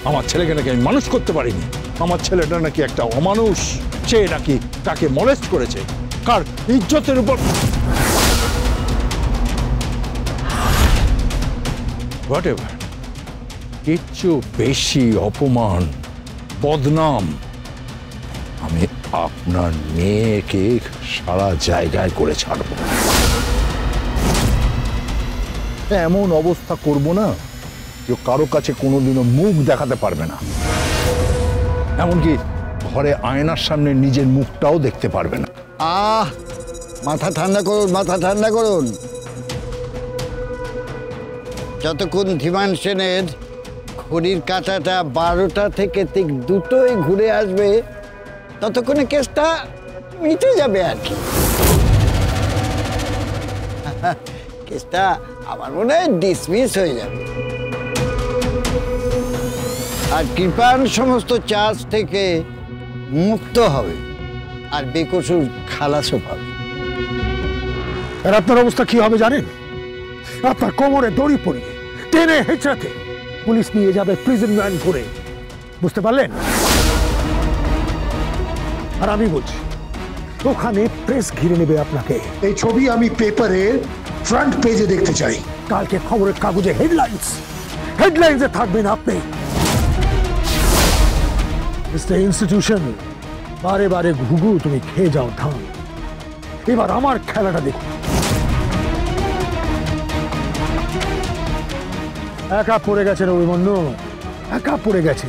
আমার ছেলেকে নাকি আমি মানুষ করতে পারিনি, আমার ছেলেটা নাকি একটা অমানুষ, সে নাকি তাকে মলেস্ট করেছে, কার ইজ্জতের উপর। হোয়াটএভার, কিচ্ছু বেশি অপমান, বদনাম আমি আপনার মেয়েকে সারা জায়গায় করে ছাড়ব। এমন অবস্থা করব না যে কারো কাছে কোনোদিনও মুখ দেখাতে পারবে না, এমনকি ঘরে আয়নার সামনে নিজের মুখটাও দেখতে পারবে না। মাথা ঠান্ডা করুন, মাথা ঠান্ডা করুন। যতক্ষণ ধীমান সেনের ঘড়ির কাঁটাটা 12টা থেকে ঠিক 2টোয় ঘুরে আসবে ততক্ষণে কেসটা মিটে যাবে আর কি। কেসটা আমার মনে হয় ডিসমিস হয়ে যাবে, আর কৃপান সমস্ত চার্জ থেকে মুক্ত হবে, আর বেকসুর খালাসও পাবে। আর আপনার অবস্থা কি হবে জানেন? আপনার কোমরে দড়ি পরিয়ে টেনে হেঁচড়াতে পুলিশ নিয়ে যাবে প্রিজন ভ্যান করে, বুঝতে পারলেন? আর আমি বলছি ওখানে প্রেস ঘিরে নেবে আপনাকে। এই ছবি আমি পেপারের ফ্রন্ট পেজে দেখতে চাই। কালকে খবরের কাগজে হেডলাইন্সে থাকবেন আপনি। মিস্টার ইনস্টিটিউশন, বারে বারে ঘুঘু তুমি খেয়ে যাও ধান, এবার আমার খেলাটা দেখুন। একা পড়ে গেছেন অভিমন্যু, একা পড়ে গেছে।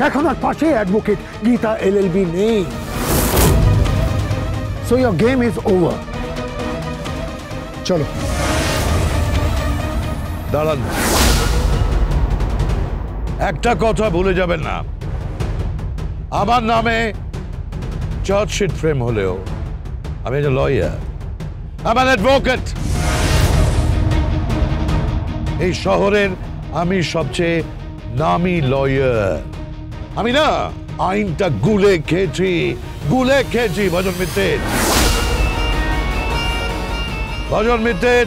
এখন আর পাশে অ্যাডভোকেট গীতা LLB নেই। So your game is over. চলো। দাঁড়ান, একটা কথা ভুলে যাবেন না, আমার নামে চার্জশিট ফ্রেম হলেও আমি একটা লয়ার, আমি অ্যাডভোকেট। এই শহরের আমি সবচেয়ে নামি লয়ার। আমি না আইনটা গুলে খেয়েছি ভজন মিত্রের,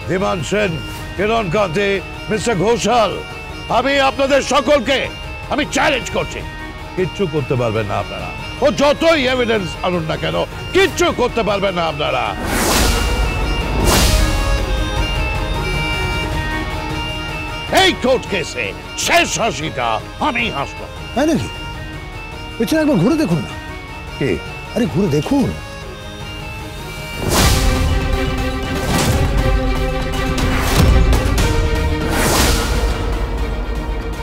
ধীমান সেন, কিরণ কান্তি, মিস্টার ঘোষাল, আমি আপনাদের সকলকে আমি চ্যালেঞ্জ করছি, কিচ্ছু করতে পারবেন না আপনারা। ও যতই এভিডেন্স আনুন না কেন, কিচ্ছু করতে পারবেন না আপনারা। এই কোর্ট কেসে শেষ হাসিটা আমি হাসলাম। তাই নাকি? পেছনে একবার ঘুরে দেখুন না। কে? আরে ঘুরে দেখুন।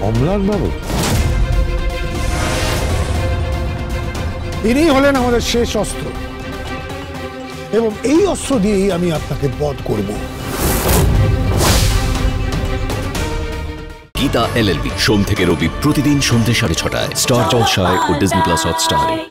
অম্লান বাবু, ইনি হলেন আমাদের শেষ অস্ত্র, এবং এই অস্ত্র দিয়েই আমি আপনাকে বধ করব। গীতা LLB সোম থেকে রবি প্রতিদিন সন্ধ্যে 6:30টায় স্টার জলসায় ও ডিজনি প্লাস হটস্টারে।